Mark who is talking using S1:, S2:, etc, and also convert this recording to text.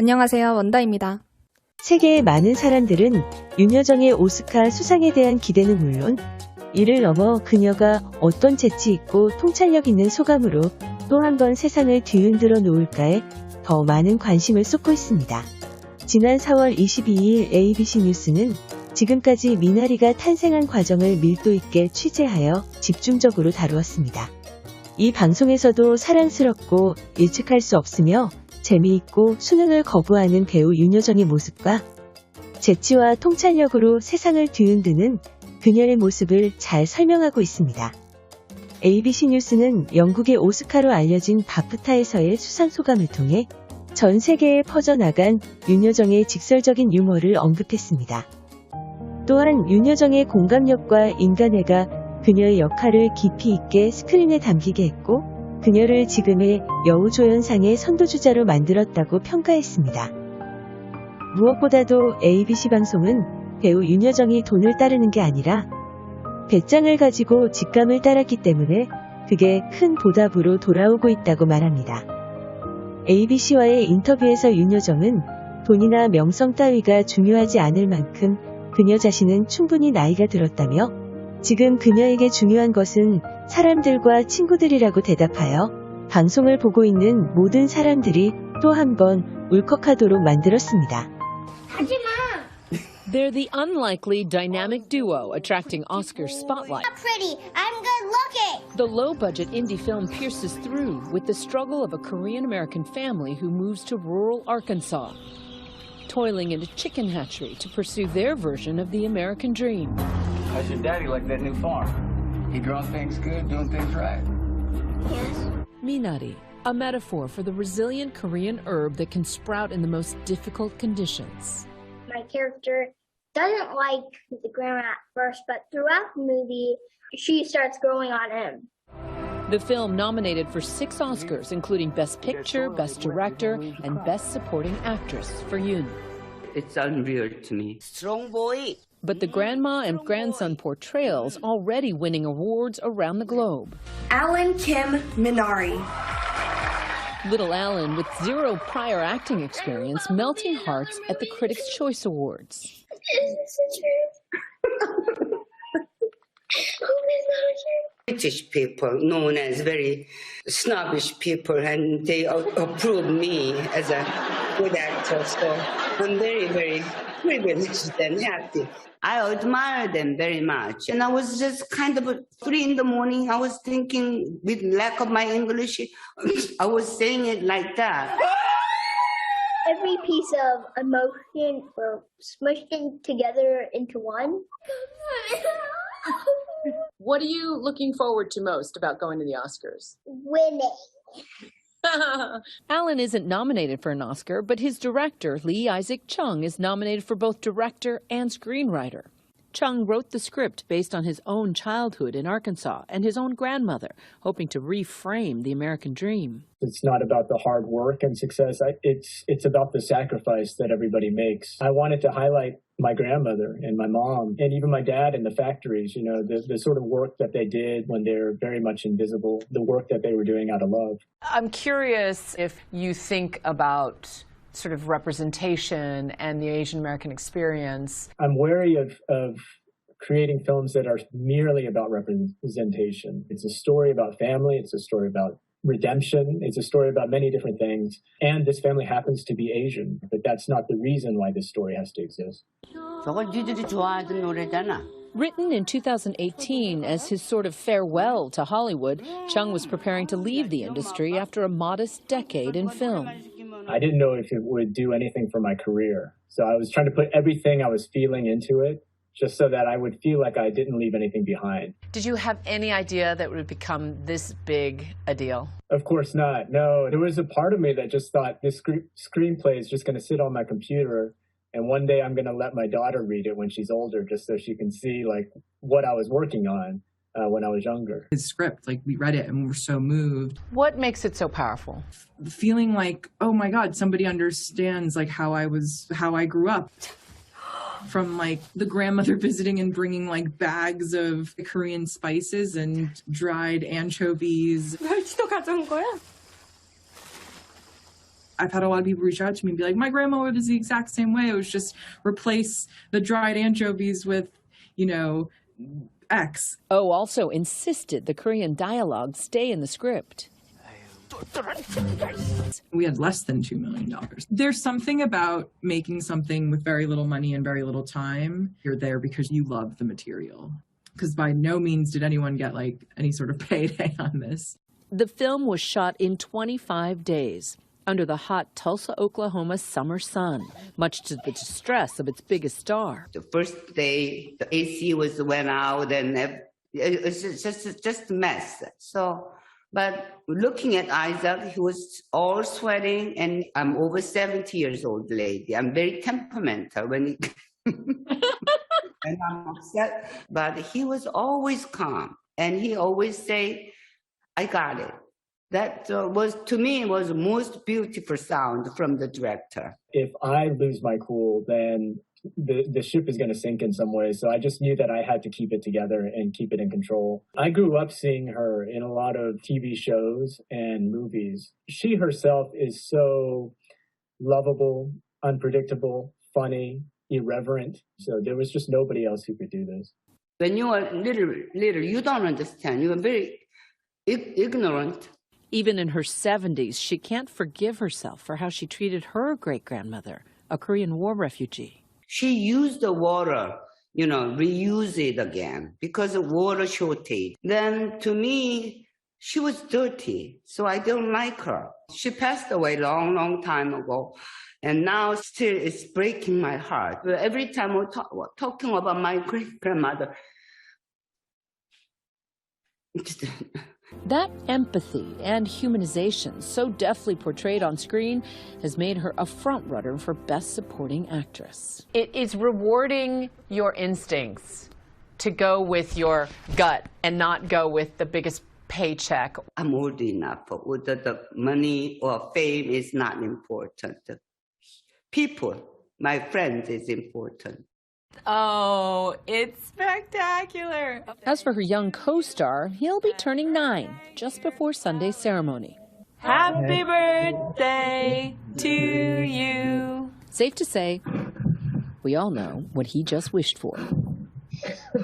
S1: 안녕하세요, 원다입니다.
S2: 세계의 많은 사람들은 윤여정의 오스카 수상에 대한 기대는 물론 이를 넘어 그녀가 어떤 재치 있고 통찰력 있는 소감으로 또 한 번 세상을 뒤흔들어 놓을까에 더 많은 관심을 쏟고 있습니다. 지난 4월 22일 ABC 뉴스는 지금까지 미나리가 탄생한 과정을 밀도 있게 취재하여 집중적으로 다루었습니다. 이 방송에서도 사랑스럽고 예측할 수 없으며 재미있고 수능을 거부하는 배우 윤여정의 모습과 재치와 통찰력으로 세상을 뒤흔드는 그녀의 모습을 잘 설명하고 있습니다. ABC 뉴스는 영국의 오스카로 알려진 바프타에서의 수상 소감을 통해 전 세계에 퍼져나간 윤여정의 직설적인 유머를 언급했습니다. 또한 윤여정의 공감력과 인간애가 그녀의 역할을 깊이 있게 스크린에 담기게 했고 그녀를 지금의 여우조연상의 선도주자로 만들었다고 평가했습니다. 무엇보다도 ABC 방송은 배우 윤여정이 돈을 따르는 게 아니라 배짱을 가지고 직감을 따랐기 때문에 그게 큰 보답으로 돌아오고 있다고 말합니다. ABC와의 인터뷰에서 윤여정은 돈이나 명성 따위가 중요하지 않을 만큼 그녀 자신은 충분히 나이가 들었다며 지금 그녀에게 중요한 것은 사람들과 친구들이라고 대답하여 방송을 보고 있는 모든 사람들이 또 한 번 울컥하도록 만들었습니다.
S3: They're the unlikely dynamic duo attracting Oscar spotlight.
S4: I'm pretty. I'm good looking.
S3: The low-budget indie film pierces through with the struggle of a Korean-American family who moves to rural Arkansas, toiling in a chicken hatchery to pursue their version of the American dream.
S5: How's your daddy like that new farm? He growing things good, doing things right?
S4: Yes.
S3: Minari, a metaphor for the resilient Korean herb that can sprout in the most difficult conditions.
S4: My character doesn't like the grandma at first, but throughout the movie, she starts growing on him.
S3: The film nominated for 6 Oscars, including Best Picture, Best Director, and Best Supporting Actress for Youn.
S6: It's unreal to me.
S7: Strong boy.
S3: But the grandma and grandson portrayals already winning awards around the globe.
S8: Alan Kim Minari.
S3: Little Alan, with 0 prior acting experience, melting hearts at the Critics' Choice Awards.
S4: Is this true?
S6: British people known as very snobbish people, and they approve me as a good actor. So I'm very, very privileged and happy. I admire them very much. And I was just kind of 3 in the morning, I was thinking with lack of my English, I was saying it like that.
S4: Every piece of emotion were smushed together into one.
S3: What are you looking forward to most about going to the Oscars?
S4: Winning.
S3: Alan isn't nominated for an Oscar, but his director, Lee Isaac Chung, is nominated for both director and screenwriter. Chung wrote the script based on his own childhood in Arkansas and his own grandmother, hoping to reframe the American dream.
S9: It's not about the hard work and success. It's about the sacrifice that everybody makes. I wanted to highlight my grandmother and my mom and even my dad in the factories, you know, the sort of work that they did when they're very much invisible, the work that they were doing out of love.
S10: I'm curious if you think about sort of representation and the Asian American experience.
S9: I'm wary of creating films that are merely about representation. It's a story about family. It's a story about redemption. It's a story about many different things. And this family happens to be Asian, but that's not the reason why this story has to exist.
S6: 저걸 니들이 좋아하던 노래잖아.
S3: Written in 2018 as his sort of farewell to Hollywood, Chung was preparing to leave the industry after a modest decade in film.
S9: I didn't know if it would do anything for my career. So I was trying to put everything I was feeling into it just so that I would feel like I didn't leave anything behind.
S10: Did you have any idea that it would become this big a deal?
S9: Of course not. No, there was a part of me that just thought this screenplay is just going to sit on my computer and one day I'm going to let my daughter read it when she's older just so she can see like what I was working on when I was younger.
S11: His script, like we read it and we were so moved.
S10: What makes it so powerful?
S11: Feeling like, oh my God, somebody understands like how I grew up. From like the grandmother visiting and bringing like bags of Korean spices and dried anchovies.
S8: 멸치도 가져온 거야?
S11: I've had a lot of people reach out to me and be like, my grandmother was the exact same way. It was just replace the dried anchovies with, X.
S3: Oh also insisted the Korean dialogue stay in the script.
S11: We had less than $2 million. There's something about making something with very little money and very little time. You're there because you love the material. Because by no means did anyone get any sort of payday on this.
S3: The film was shot in 25 days under the hot Tulsa, Oklahoma summer sun, much to the distress of its biggest star.
S6: The first day, the AC went out, and it was just a mess. So, but looking at Isaac, he was all sweating, and I'm over 70 years old lady. I'm very temperamental when he, and I'm upset, but he was always calm, and he always say, I got it. That was, to me, was the most beautiful sound from the director.
S9: If I lose my cool, then the ship is going to sink in some way. So I just knew that I had to keep it together and keep it in control. I grew up seeing her in a lot of TV shows and movies. She herself is so lovable, unpredictable, funny, irreverent. So there was just nobody else who could do this.
S6: When you are little, you don't understand. You are very ignorant.
S3: Even in her 70s, she can't forgive herself for how she treated her great-grandmother, a Korean War refugee.
S6: She used the water, reuse it again because of water shortage. Then to me, she was dirty, so I don't like her. She passed away long, long time ago, and now still it's breaking my heart. Every time we're talking about my great-grandmother,
S3: That empathy and humanization, so deftly portrayed on screen, has made her a frontrunner for Best Supporting Actress.
S10: It is rewarding your instincts to go with your gut and not go with the biggest paycheck.
S6: I'm old enough. Whether the money or fame is not important. The people, my friends, is important.
S10: Oh, it's spectacular.
S3: As for her young co-star, he'll be turning 9 just before Sunday's ceremony.
S10: Happy birthday to you.
S3: Safe to say, we all know what he just wished for.